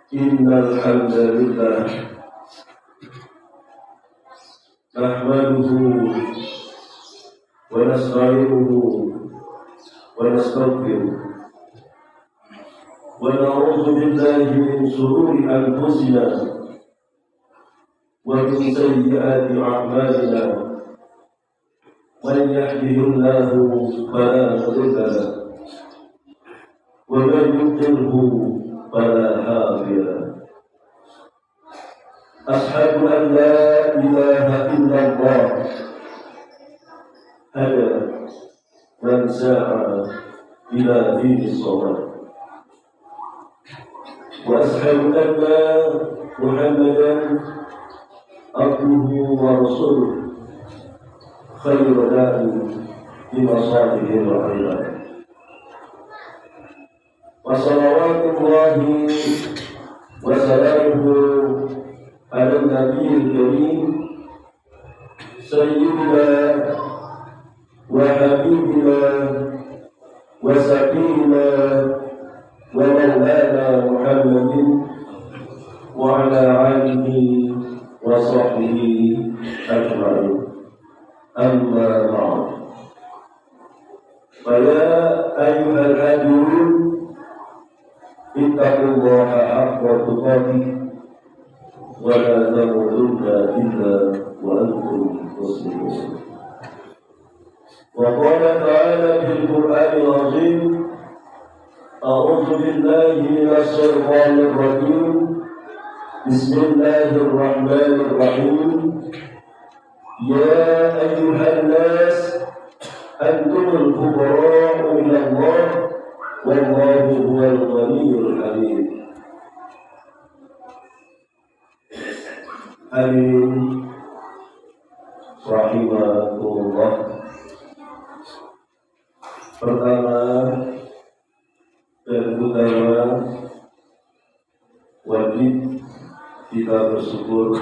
إن الحمد لله نحمده ونستعينه ونستغفره ونعوذ بالله من شرور أنفسنا ومن سيئات أعمالنا من يهده الله فلا مضل له ومن يضلله فلا هادي له أشهد أن لا إله إلا الله هدى من سعى إلى دين الصلاة وأشهد أن محمدا عبده ورسوله خير داع بمصالح العباد وصلوات الله وسلامه على النبي الكريم سيدنا وحبيبنا وسقينا ومولانا محمد وعلى آله وصحبه أجمعين أما بعد فيا أيها العابدون اتقوا الله حق تقاته ولا تموتن إلا وأنتم مسلمون وقال تعالى في القرآن العظيم أعوذ بالله من الشيطان الرجيم بسم الله الرحمن الرحيم يا أيها الناس أنتم الفقراء إلى الله والله هو الغني الحميد آمين rahimahullah. Pertama dan utama wajib kita bersyukur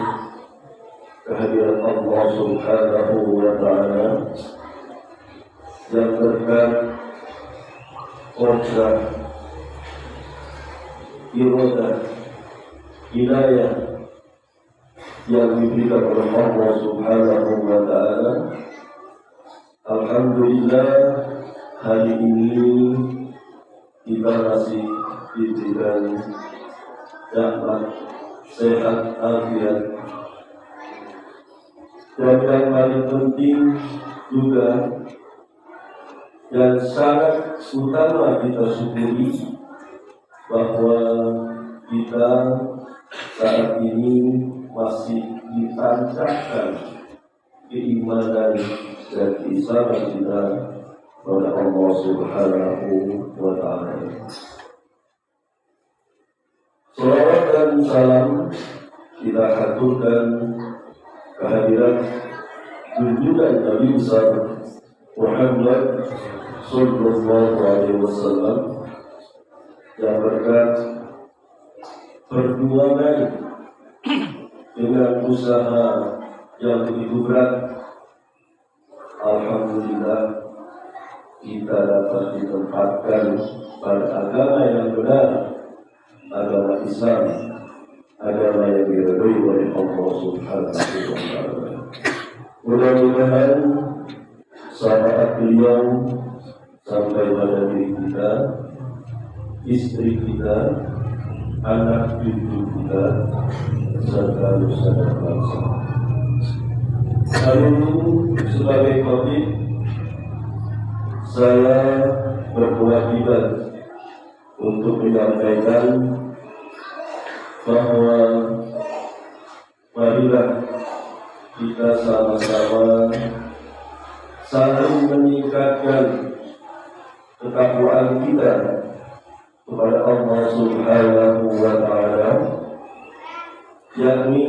kehadiran Allah Subhanahu wa ta'ala yang berkat qudrat, iradah, hidayah yang diberikan oleh Allah Subhanahu wa ta'ala. Alhamdulillah hari ini kita masih diberikan nikmat sehat afiat, dan yang paling penting juga dan sangat utama kita syukuri bahwa kita saat ini masih ditancapkan keimanan dan keislaman kita oleh Allah Subhanahu wa ta'ala. Salawat dan salam kita haturkan kehadiran junjungan Nabi besar Muhammad sallallahu alaihi wasallam yang berkat perjuangan dengan usaha yang begitu berat, alhamdulillah kita dapat ditempatkan pada agama yang benar, agama Islam, agama yang diridhoi oleh Allah Subhanahu wa ta'ala. Mudah-mudahan syafaat beliau sampai pada diri kita, istri kita, anak cucu kita, serta nusa dan bangsa. Lalu sebagai khatib, saya berkewajiban untuk menyampaikan bahwa marilah kita sama-sama saling meningkatkan ketakwaan kita kepada Allah Subhanahu wa ta'ala, yakni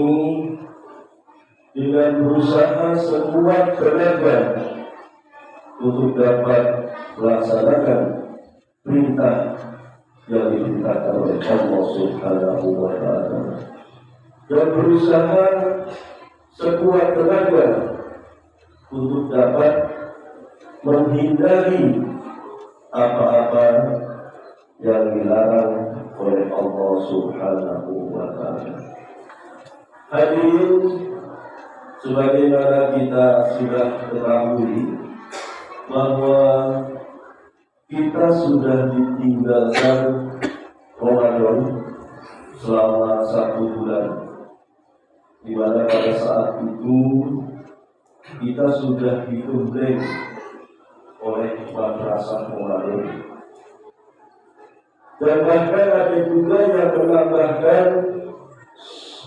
dengan berusaha sekuat tenaga untuk dapat melaksanakan perintah yang diperintahkan oleh Allah Subhanahu wa ta'ala, dan berusaha sekuat tenaga untuk dapat menghindari apa-apa yang dilarang oleh Allah Subhanahu wa Ta'ala. Hadirin, sebagaimana kita sudah ketahui bahwa kita sudah ditinggalkan Ramadan selama 1 bulan, di mana pada saat itu kita sudah digembleng oleh madrasah Ramadan, dan bahkan ada juga yang menambahkan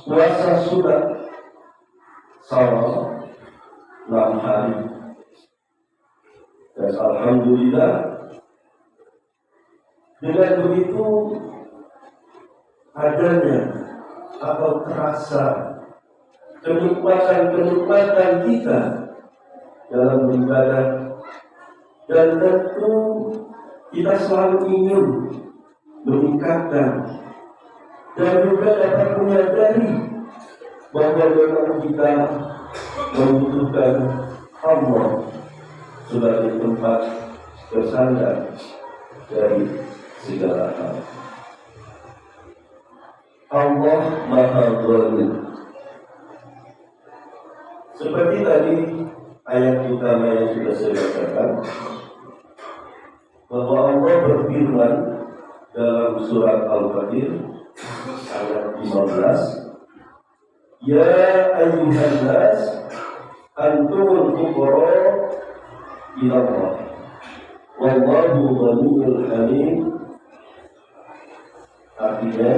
puasa sunat selama 6 hari. Dan alhamdulillah, dengan begitu adanya atau terasa kenikmatan kita dalam beribadah, dan tentu kita selalu ingin meningkatkan dan juga dapat menyadari bahwa memang kita membutuhkan Allah sebagai tempat bersandar dari segala hal. Allah Maha Ghani. Seperti tadi ayat utama yang sudah saya bacakan, bahwa Allah berfirman dalam surat Al-Fatir ayat 15, Ya ayyuhan nas antumul fuqara ila Allah wallahu ghaniyyun hamid. Artinya,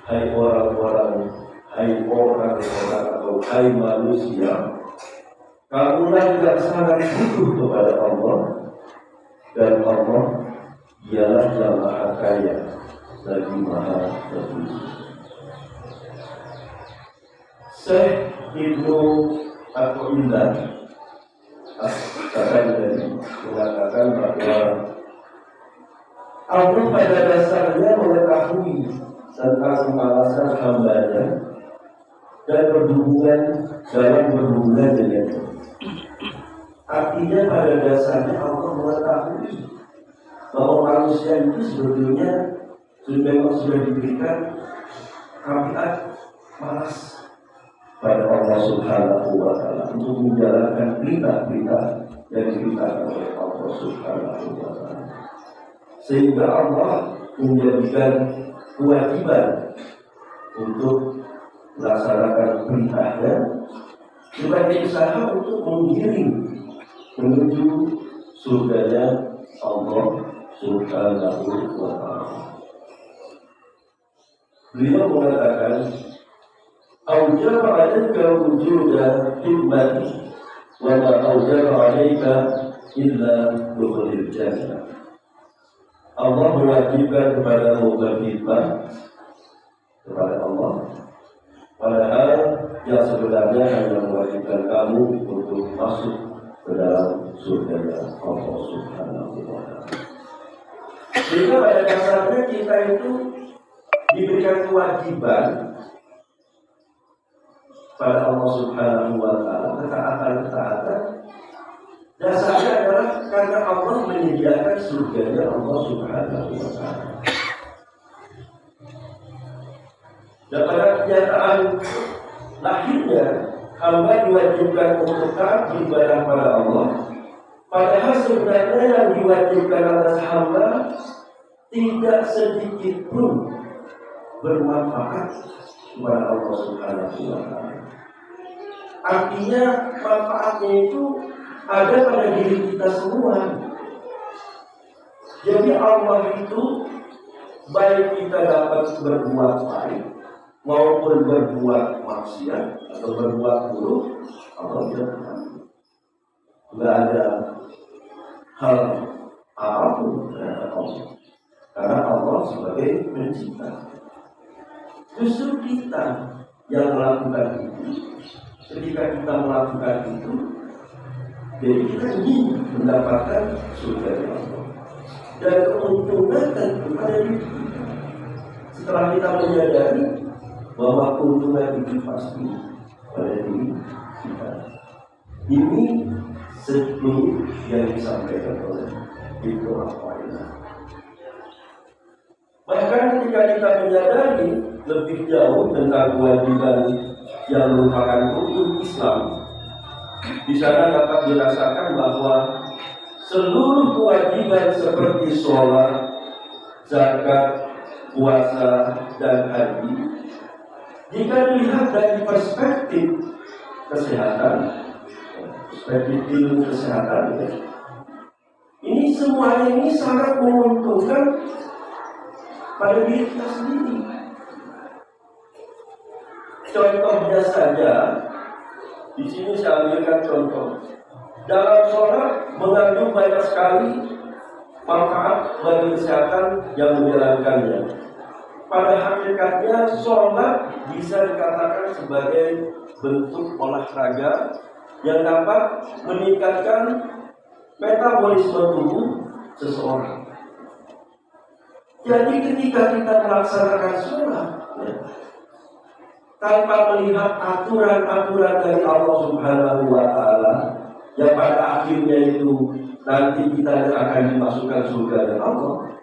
hai orang-orang atau hai manusia, kamulah yang sangat butuh kepada Allah, dan Allah ialah yang maha kaya lagi maha terpuji. Syekh Ibnu Athaillah mengatakan bahwa Allah pada dasarnya mengetahui tentang alasan hambanya dan dalam berhubungan dengannya. Artinya pada dasarnya Allah mengetahui bahwa manusia itu sebetulnya sudah diberikan tabiat malas pada Allah Subhanahu wa Ta'ala untuk menjalankan perintah-perintah yang diperintahkan oleh Allah Subhanahu wa Ta'ala, sehingga Allah menjadikan kewajiban untuk melaksanakan perintahnya sebagai usaha untuk mengiring menuju surganya Allah Subhanahu wa Ta'ala. Beliau mengatakan, Aujab alaika wujuda hikmati wa ma aujab alaika illa dukhulil jannah. Allah mewajibkan kepadamu berkhidmat kepada Allah, padahal yang sebenarnya hanya mewajibkan kamu untuk masuk ke dalam surga Allah Subhanahu wa Ta'ala. Sehingga pada dasarnya kita itu diberikan kewajiban pada Allah Subhanahu wa Ta'ala, ketaatan dasarnya adalah karena Allah menyediakan surganya Allah Subhanahu wa Ta'ala. Dan pada kenyataan lahirnya, hamba diwajibkan untuk taat beribadah pada Allah, padahal sebenarnya yang diwajibkan atas hamba tidak sedikit pun bermanfaat kepada Allah Subhanahu wa Ta'ala. Artinya manfaatnya itu ada pada diri kita semua. Jadi Allah itu baik kita dapat berbuat baik maupun berbuat maksiat atau berbuat buruk, Allah tidak tidak ada hal apapun terhadap Allah, karena Allah sebagai pencipta. Justru kita yang melakukan itu. Ketika kita melakukan itu, jadi kita ingin mendapatkan surga Allah, dan keuntungan tentu ada di kita. Setelah kita menyadari bahwa keuntungan itu pasti pada diri kita. Ini sebelum yang disampaikan oleh Ibnu Athaillah. Bahkan ketika kita menyadari lebih jauh tentang kewajiban yang merupakan rukun Islam, di sana dapat dirasakan bahwa seluruh kewajiban seperti sholat, zakat, puasa, dan haji, jika dilihat dari perspektif kesehatan, perspektif ilmu kesehatan, ini semuanya ini sangat menguntungkan pada diri kita sendiri. Contohnya saja, di sini saya ambilkan contoh. Dalam sholat mengandung banyak sekali manfaat bagi kesehatan yang menjalankannya. Pada hakikatnya sholat bisa dikatakan sebagai bentuk olahraga yang dapat meningkatkan metabolisme tubuh seseorang. Jadi ketika kita melaksanakan sholat, tanpa melihat aturan-aturan dari Allah Subhanahu wa Ta'ala, yang pada akhirnya itu nanti kita akan dimasukkan surga dari Allah,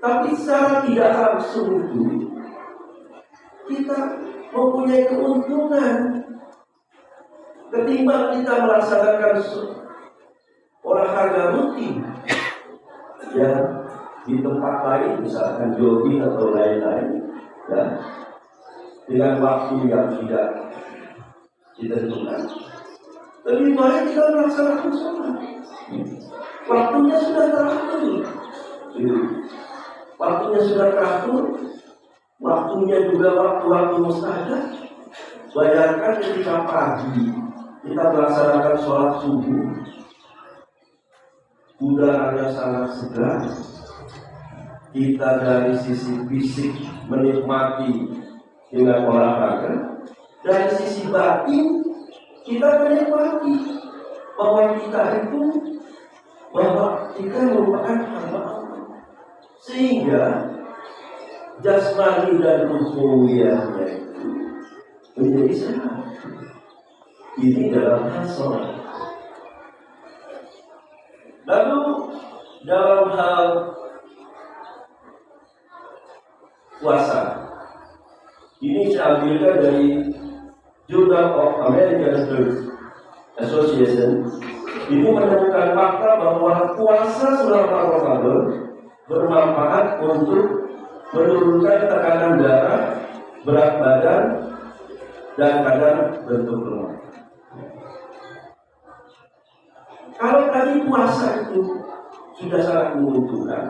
tapi secara tidak langsung itu kita mempunyai keuntungan ketimbang kita melaksanakan olahraga rutin ya di tempat lain, misalkan jogging atau lain-lain, ya, dengan waktu yang tidak ditentukan. Lebih baik kita melaksanakan sholat. Waktunya sudah teratur. Waktunya sudah teratur. Waktunya juga waktu-waktu mustajab. Bayangkan ketika pagi kita melaksanakan sholat subuh, udaranya sangat segar. Kita dari sisi fisik menikmati dengan olahraga, dari sisi batin kita menikmati bahwa kita merupakan hamba Allah, sehingga jasmani dan ruhiyahnya itu menjadi sehat. Ini dalam hal sholat. Lalu dalam hal puasa, ini saya ambilkan dari Journal of American Heart Association. Ini menemukan fakta bahwa puasa selama Ramadan bermanfaat untuk menurunkan tekanan darah, berat badan, dan kadar bentuk lemak. Kalau tadi puasa itu sudah sangat menguntungkan,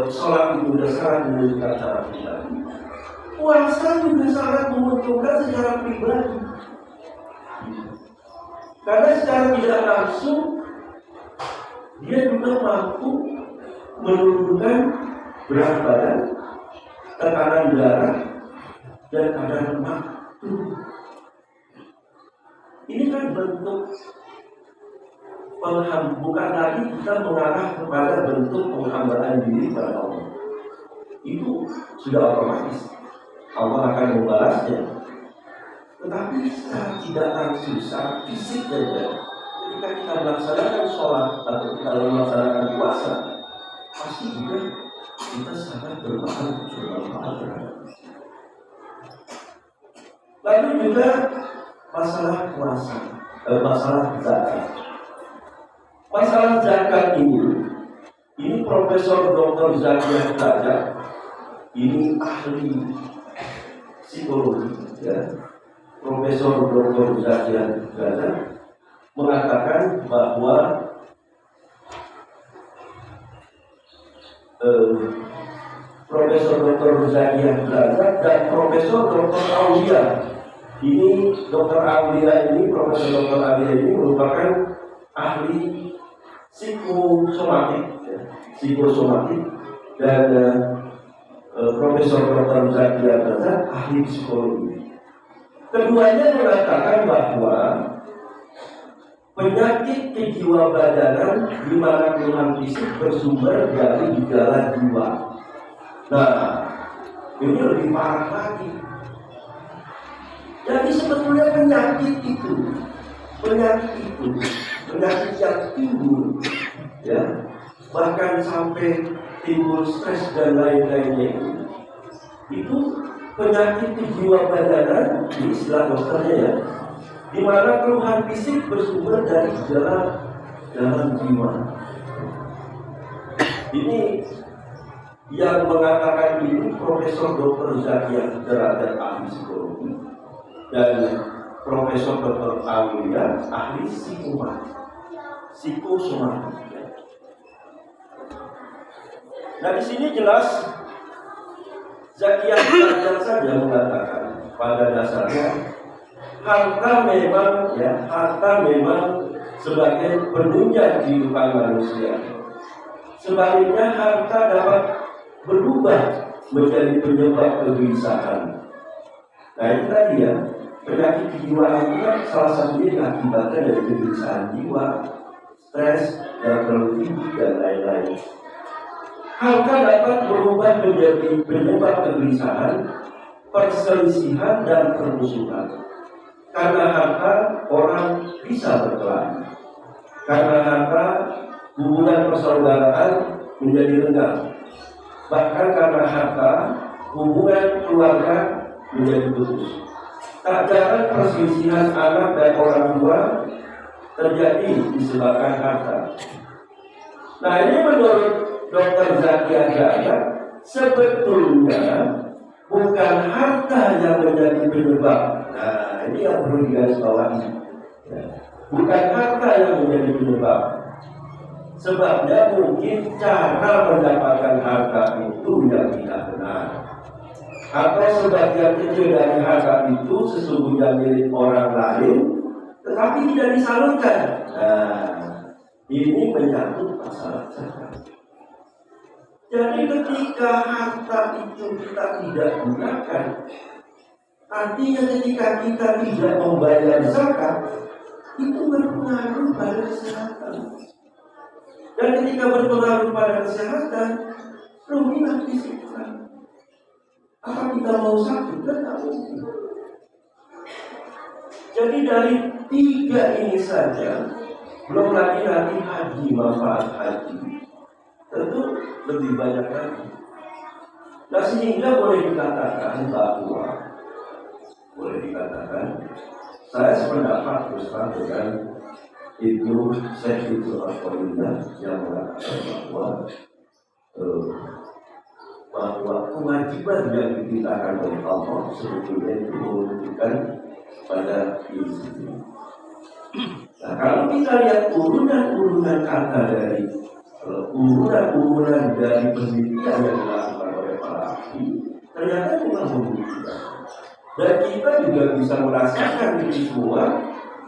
sholat itu sudah sangat menguntungkan secara pribadi, puasa juga sangat menguntungkan secara pribadi. Karena secara tidak langsung dia juga mampu menurunkan berat badan, tekanan darah, dan kadar lemak tubuh. Ini kan bentuk bukan lagi kita mengarah kepada bentuk penghambaan diri pada Allah. Itu sudah otomatis Allah akan membalasnya. Tetapi secara tidak langsung, secara fisik saja, ketika kita melaksanakan sholat atau kita melaksanakan puasa, pasti juga kita sangat bermanfaat terhadap. Lalu juga masalah puasa, masalah zakat. Masalah zakat ini Profesor Dr. Zakia Braja, ini ahli psikologi, ya. Profesor Dr. Zakia Braja mengatakan bahwa Profesor Dr. Zakia Braja dan Profesor Dr. Aulia, ini Dr. Aulia ini, Profesor Dr. Aulia ini merupakan ahli psikosomatik, dan Profesor Dr. Zakia Braja ahli psikologi. Keduanya mengatakan bahwa penyakit kejiwabadanan di mana keluhan fisik bersumber dari gejala jiwa. Nah, ini lebih parah lagi. Jadi sebetulnya penyakit yang timbul, ya, bahkan sampai timbul stres dan lain-lainnya itu penyakit kejiwabadanan di istilah dokternya ya, di mana keluhan fisik bersumber dari gejala dalam jiwa. Ini yang mengatakan ini Profesor Dr. Zakia Derajat, ahli psikologi, dan Profesor Dr. Alia, ahli psikosomatik. Nah, di sini jelas Zakia Derajat saja mengatakan pada dasarnya harta memang sebagai penunjang kehidupan manusia. Sebaliknya harta dapat berubah menjadi penyebab kegelisahan. Nah, itu tadi ya, penyakit kejiwaan itu kan salah satunya akibatnya dari kegelisahan jiwa, stres, yang terlalu tinggi dan lain-lain. Harta dapat berubah menjadi penyebab kegelisahan, perselisihan dan permusuhan. Karena harta orang bisa berkelahi. Karena harta hubungan persaudaraan menjadi renggang. Bahkan karena harta hubungan keluarga menjadi putus. Tak jarang perselisihan anak dan orang tua terjadi disebabkan harta. Nah, ini menurut Dr. Zakia Derajat, sebetulnya bukan harta yang menjadi penyebab. Nah, ini yang perlu digarisbawahi. Bukan harta yang menjadi penyebab. Sebabnya mungkin cara mendapatkan harta itu yang tidak benar. Atau sebagian kecil dari harta itu sesungguhnya milik orang lain, tetapi tidak disalurkan. Nah, ini menyangkut masalah zakat. Jadi ketika harta itu kita tidak gunakan, artinya ketika kita tidak membayar zakat, itu berpengaruh pada kesehatan. Dan ketika berpengaruh pada kesehatan, rugilah fisik kita. Apa kita mau sakit? Tidak mungkin. Jadi dari 3 ini saja, belum lagi nanti haji, manfaat haji, tentu lebih banyak lagi. Nah, sehingga boleh dikatakan bahwa saya sependapat bersama dengan Ibnu Syekh Al-Qalinah yang mengatakan bahwa kewajiban yang diperintahkan oleh Allah sebetulnya itu menunjukkan pada diri sendiri. Nah, kalau kita lihat urunan kata dari urunan dari penelitian yang dilakukan oleh para ahli, ternyata memang membuktikan. Dan kita juga bisa merasakan ini semua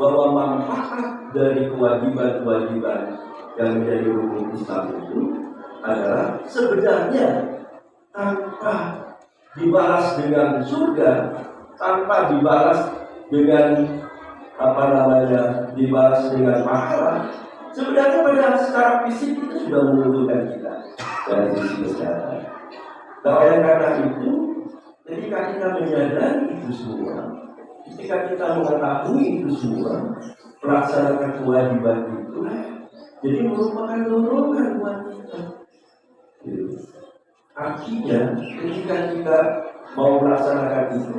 bahwa manfaat dari kewajiban-kewajiban yang menjadi rukun Islam itu adalah sebenarnya tanpa dibalas dengan surga, tanpa dibalas dengan dibalas dengan pahala, sebenarnya pada secara fisik itu sudah menguntungkan kita dari sisi kesehatan. Nah, oleh karena itu, ketika kita menyadari itu semua, ketika kita mengetahui itu semua, melaksanakan kewajiban itu, jadi merupakan dorongan buat kita. Artinya, ketika kita mau melaksanakan itu,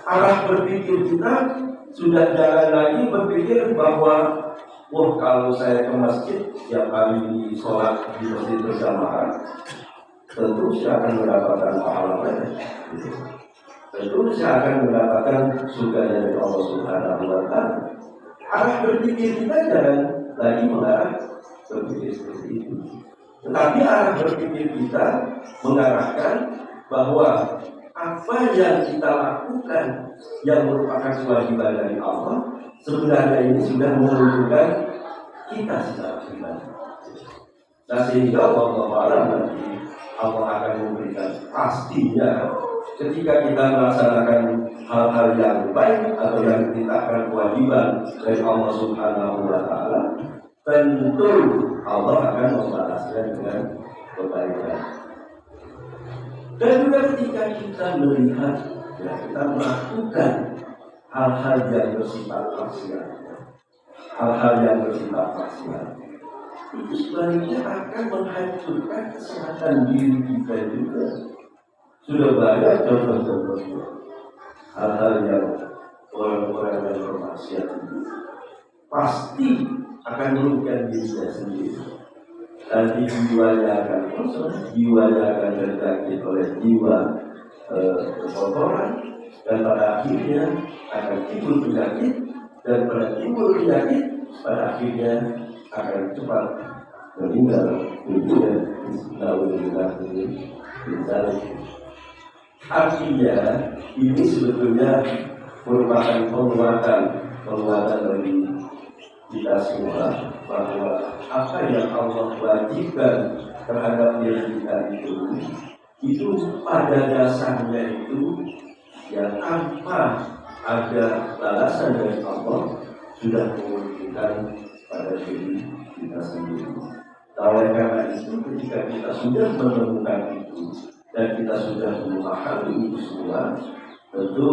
arah berpikir kita sudah jangan lagi berpikir bahwa kalau saya ke masjid tiap kali sholat di masjid berjamaah, tentu saya akan mendapatkan pahala banyak. Tentu saya akan mendapatkan surga dari Allah Subhanahu wa Ta'ala. Arah berpikir kita jangan lagi mengarah berpikir seperti itu. Tetapi arah berpikir kita mengarahkan bahwa apa yang kita lakukan yang merupakan kewajiban dari Allah sebenarnya ini sudah menunjukkan kita secara pribadi. Nah, sehingga Allah nanti Allah akan memberikan pastinya ketika kita melaksanakan hal-hal yang baik atau yang ditetapkan kewajiban dari Allah Subhanahu wa Ta'ala, tentu Allah akan membalasnya dengan kebaikan. Dan juga ketika kita melihat, kita melakukan hal-hal yang bersifat maksiat, itu sebaliknya akan menghancurkan kesehatan diri kita juga. Sudah banyak contoh-contohnya hal-hal yang orang-orang yang bermaksiat itu pasti akan merugikan dirinya sendiri. Nanti jiwanya akan kosong, jiwanya akan terjangkit oleh jiwa kotoran, dan pada akhirnya akan timbul penyakit, dan pada timbul penyakit pada akhirnya akan cepat meninggal dunia. Artinya ini sebetulnya merupakan penguatan bagi kita semua bahwa apa yang Allah wajibkan terhadap diri kita itu pada dasarnya itu yang tanpa ada balasan dari Allah sudah menguntungkan pada diri kita sendiri. Oleh karena itu ketika kita sudah menemukan itu dan kita sudah memahami itu semua, tentu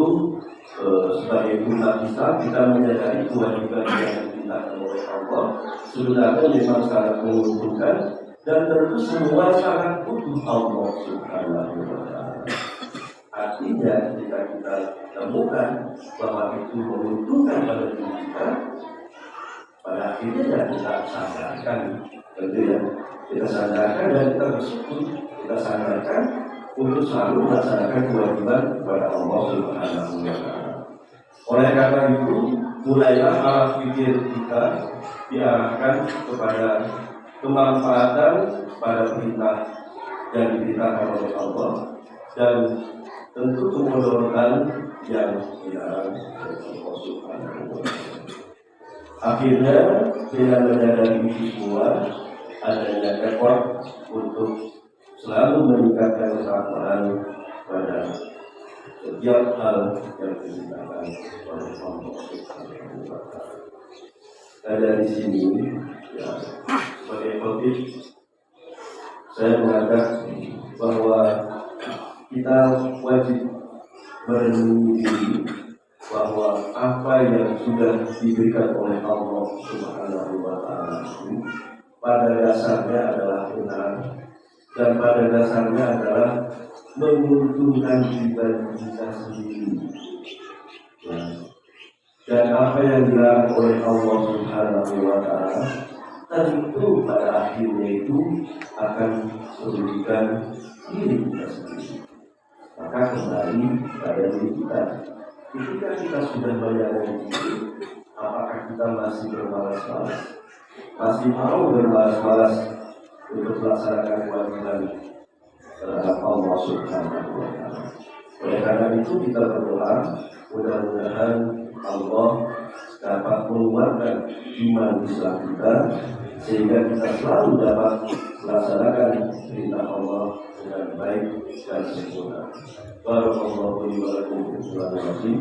sebagai umat Islam kita menyadari kewajiban yang diminta oleh Allah sebenarnya memang sangat menguntungkan dan tentu semua sangat butuh Allah Subhanahu wa Ta'ala. Artinya ketika kita temukan bahwa itu menguntungkan pada diri kita, pada akhirnya ya kita sadarkan, tentu ya kita sadarkan dan kita bersyukur, kita sadarkan untuk selalu melaksanakan kewajiban kepada Allah Subhanahu wa Ta'ala. Oleh karena itu, mulailah arah pikir kita diarahkan kepada kemanfaatan pada perintah yang diberitakan oleh Allah dan tentu kemudorotan yang dilarang oleh Allah Subhanahu wa Ta'ala. Akhirnya dengan menyadari itu semua, adanya effort untuk selalu meningkatkan ketakwaan pada setiap hal yang diberitakan oleh Allah Subhanahu wa Ta'ala. Dan dari sini, ya, sebagai khotib, saya mengatakan bahwa kita wajib merenungi diri bahwa apa yang sudah diberikan oleh Allah Subhanahu wa Ta'ala pada dasarnya adalah benar dan pada dasarnya adalah menguntungkan pribadi kita sendiri. Dan apa yang dilarang oleh Allah Subhanahu wa Ta'ala tentu pada akhirnya itu akan merugikan diri kita sendiri. Maka kembali pada diri kita. Ketika kita sudah menyadari itu, apakah kita masih bermalas-malas, masih mau bermalas-malas untuk melaksanakan kewajiban terhadap Allah Subhanahu wa Ta'ala? Oleh karena itu kita berdoa, mudah-mudahan Allah dapat menguatkan iman Islam kita sehingga kita selalu dapat melaksanakan perintah Allah dengan baik dan sempurna. Barakallahu li wa lakum fil Qur'anil azim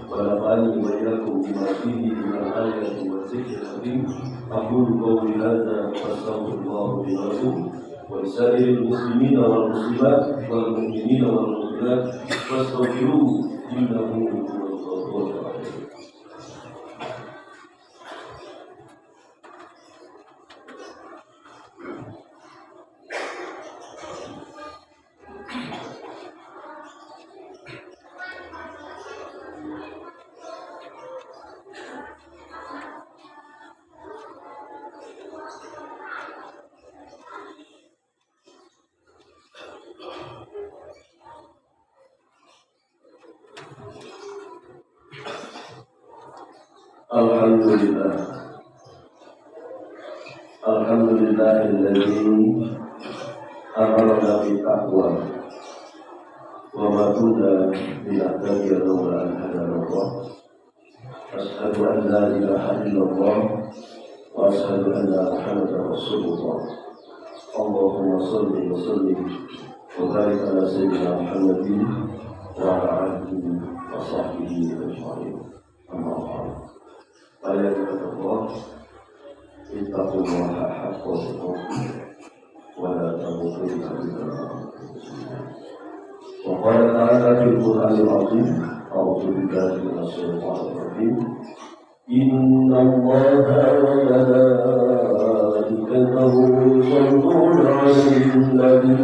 wa nafa'ani wa iyyakum bima fihi min al-ayati wa dzikril hakim. Aqulu qawli hadza wa astaghfirullah li wa lakum wa lisa'iril muslimina wal muslimat wal mu'minina wal mu'minat fastaghfiruhu innahu huwal ghafurur rahim. Alhamdulillahilladzi amarna bittaqwa wa ma kunna linahtadiya lawla an hadana Allah. Asyhadu an la ilaha illallah wa asyhadu anna Muhammadar Rasulullah. Allahumma shalli wa sallim wa barik ala sayyidina Muhammadin wa ala alihi wa sahbihi ajma'in. Amma ba'd. Ayatullah, ittaqullaha haqqa tuqatih wa la tamutunna illa wa antum muslimun. Wa qala ta'ala fil Qur'anil 'azim, a'udzu billahi minasy syaithanir rajim. إن الله وملائكته يصلون على النبي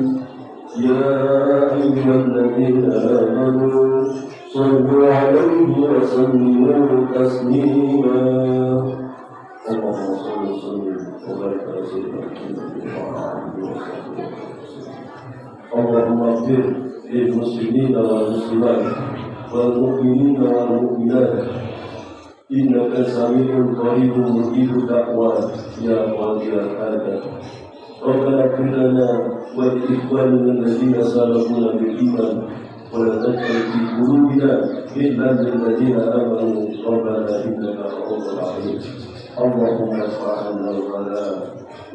يا أيها الذين آمنوا صلوا عليه وسلموا تسليما اللهم صل وسلم وبارك على سيدنا محمد وعلى آله وصحبه اللهم اغفر للمسلمين والمسلمات والمؤمنين والمؤمنات إنك سميع قريب مجيب الدعوات يا قاضي الحاجات ربنا اغفر لنا ولإخواننا الذين سبقونا بالإيمان ولا تجعل في قلوبنا غلا للذين آمنوا ربنا إنك رؤوف رحيم اللهم ارفع عنا الغلاء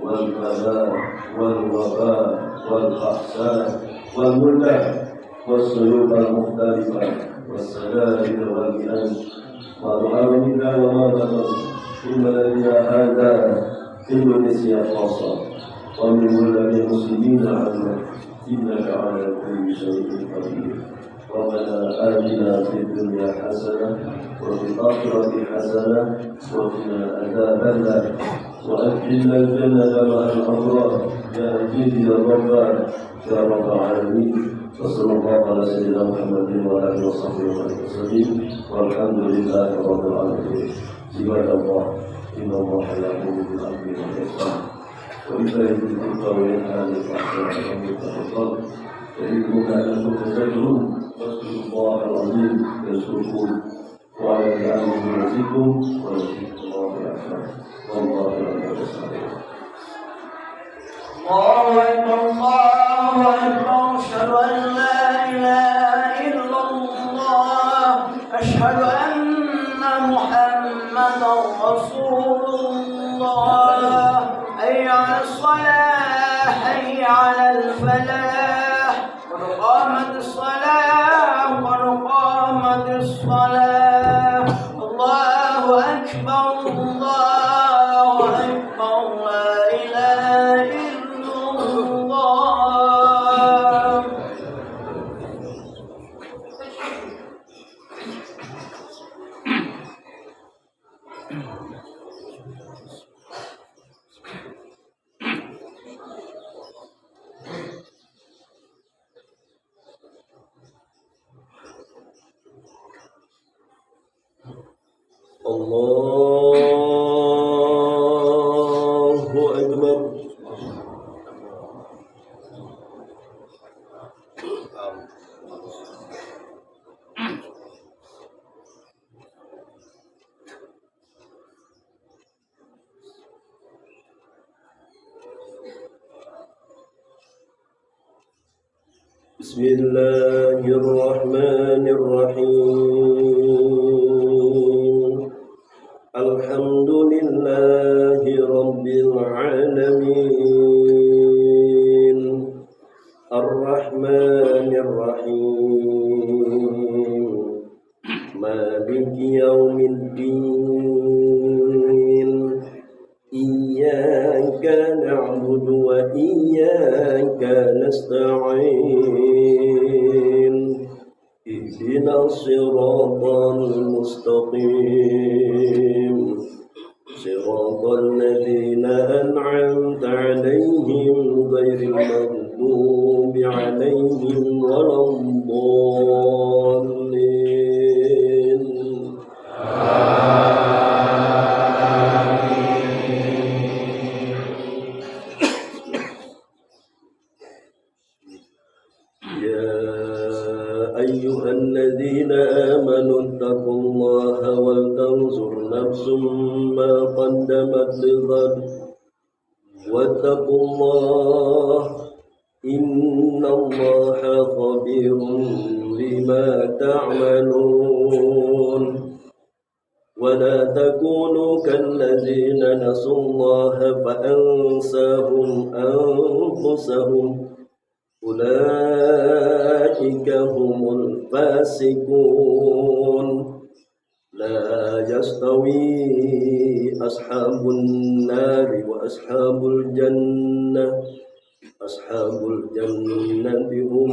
والبلاء والوباء والبأساء والملة والسيوف المختلفة والسلاسل والمئات وأرمنا وما بلغ في بلدنا هذا في إندونيسيا خاصة ومن بلاد المسلمين عامة إنك على كل شيء قدير ربنا آتنا في الدنيا حسنة وفي الآخرة حسنة وقنا عذاب النار وأدخلنا الجنة مع الأبرار يا عزيز يا غفار يا رب العالمين وصلى الله على سيدنا محمد وعلى آله وصحبه وسلم والحمد لله رب العالمين عباد الله إن الله يأمر بالعدل والإحسان وإيتاء ذي القربى وينهى عن الفحشاء والمنكر والبغي يعظكم لعلكم تذكرون فاذكروا الله العظيم يذكركم وعلى آله يزدكم ولذكر الله أكبر والله أعلم بالصالحين. الله أكبر الله أكبر أشهد أن لا إله إلا الله أشهد أن محمدا رسول الله حي على الصلاة حي على الفلاح قد قامت الصلاة قد قامت الصلاة الله أكبر الله أكبر لا إله إلا الله. Allahu Akbar. Bismillahirrahmanirrahim. Alhamdulillahi Rabbil Alamin Ar-Rahmanir Rahim Maliki Yawmiddin Iyyaka na'budu wa iyyaka nasta'in Ihdinas siratal mustaqim صراط الذين أنعمت عليهم غير المغضوب عليهم ولا الضالين يا أيها الذين آمنوا اتقوا الله ولتنظر نفس ما قدمت لغد واتقوا الله إن الله خبير بما تعملون ولا تكونوا كالذين نسوا الله فأنساهم أنفسهم أولئك هم الفاسقون لا يستوي أصحاب النار وأصحاب الجنة أصحاب الجنة هم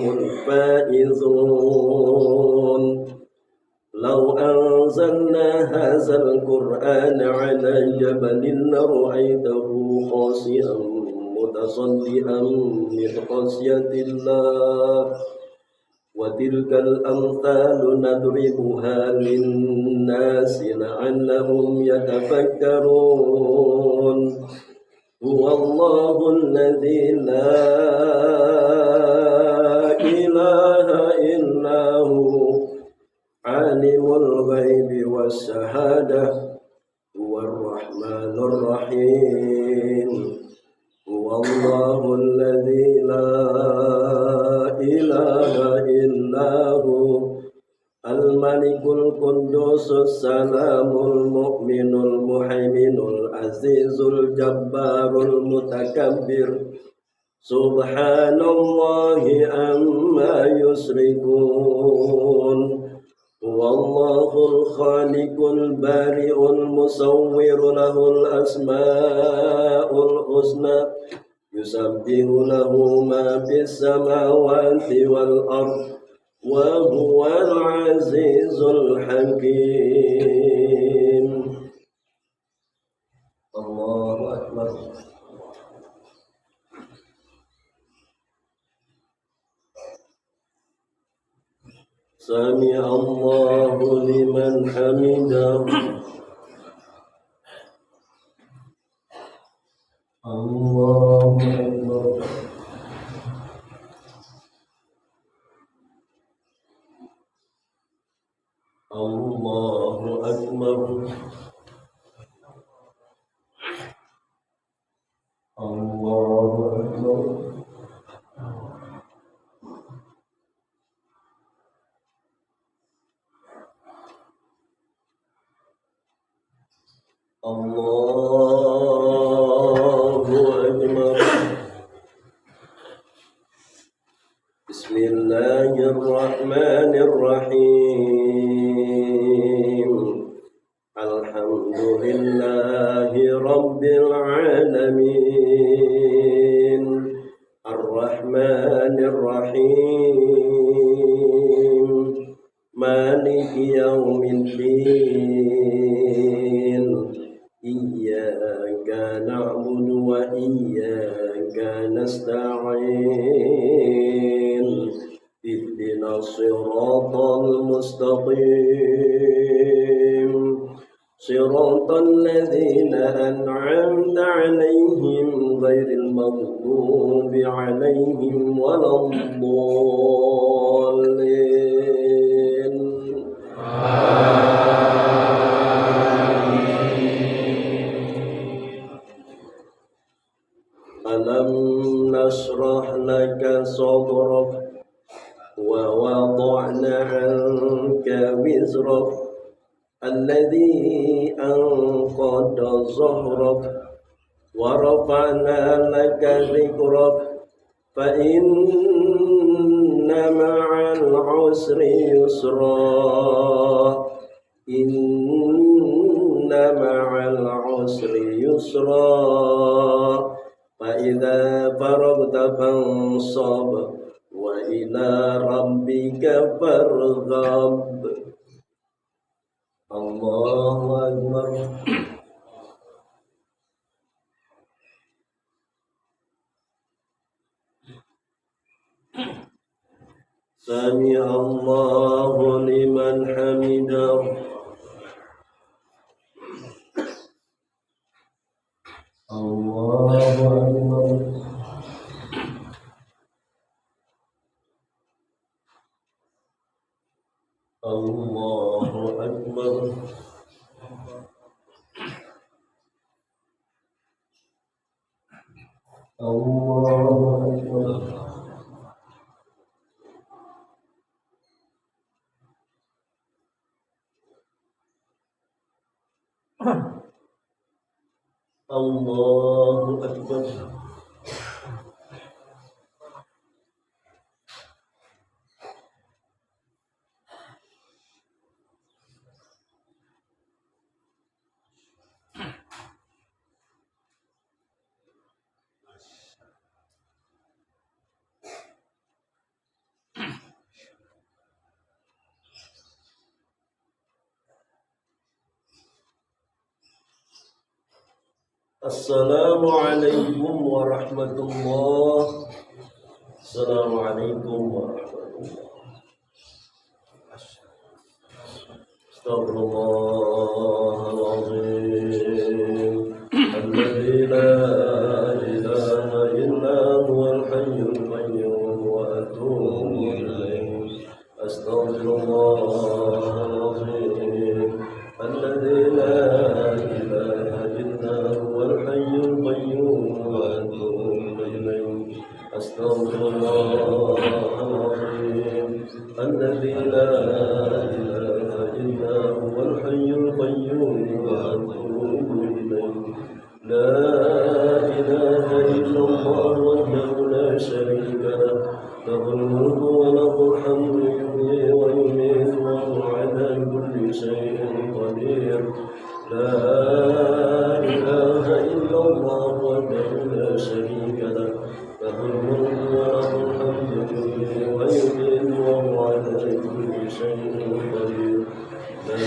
الفائزون لو أنزلنا هذا القرآن على جبل لرأيته خاشعا متصدعا من خشية الله وتلك الأمثال نضربها للناس لعلهم يتفكرون هو الله الذي لا إله إلا هو عالم الغيب والشهادة هو الرحمن الرحيم هو الله الذي لا إله إلا هو الملك القدوس السلام المؤمن المهيمن العزيز الجبار المتكبر سبحان الله عما يشركون هو الله الخالق البارئ المصور له الأسماء الحسنى يسبح له ما في السماوات والأرض وهو العزيز الحكيم الله أكبر سمع الله لمن حمده الله أكبر الله أكبر الله أكبر الله أكبر بسم الله الرحمن الرحيم الحمد لله رب العالمين الرحمن الرحيم مالك يوم الدين إياك نعبد وإياك نستعين اهدنا الصراط المستقيم صراط الذين أنعمت عليهم غير المغضوب عليهم ولا الضالين ألم نشرح لك صدرك ووضعنا عنك وزرك الذي أنقض ظهرك ورفعنا لك ذكرك فإن مع العسر يسرا إن مع العسر يسرا فإذا فرغت فانصب وإلى ربك فارغب الله أكبر سمع الله لمن حمده الله أكبر الله أكبر الله أكبر الله أكبر Assalamualaikum warahmatullahi. Assalamualaikum warahmatullahi. Astagfirullahaladzim. Alladzi la ilaha illa huwal hayyul qayyum wa atubu ilaih. Astagfirullahaladzim. Alladzi la ilaha illa huwal hayyul qayyum wa atubu ilaih. Astagfirullahaladzim. Alladzi la ilaha illa huwal hayyul qayyum wa atubu ilaih. La ilaha illallah wahdahu la syarika lah. Lahul mulku wa lahul hamdu yuhyi wa yumiitu wa huwa ala kulli syai'in qadir. La ilaha illallah wahdahu la syarika lah. Lahul mulku wa lahul hamdu yuhyi wa yumiitu wa huwa ala kulli syai'in qadir. La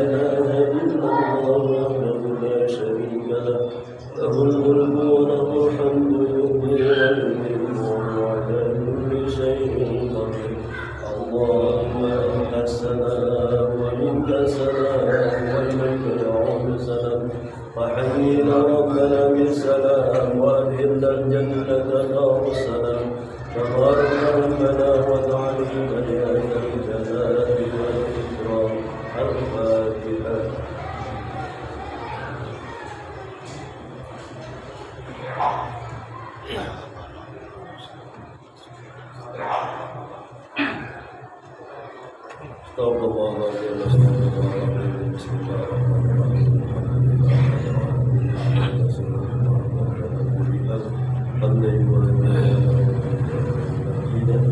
ilaha illallah wahdahu la syarika lah. Lahul mulku wa lahul hamdu yuhyi wa yumiitu wa huwa ala kulli syai'in qadir. Allahumma antas salam wa minkas salam wa ilayka ya'udu salam. وحيينا ربنا بالسلام وأدخلنا الجنة دار السلام. تبارك ربنا وتعالى يا ذا الجلال والإكرام. الفاتحة. Bismillahirrahmanirrahim.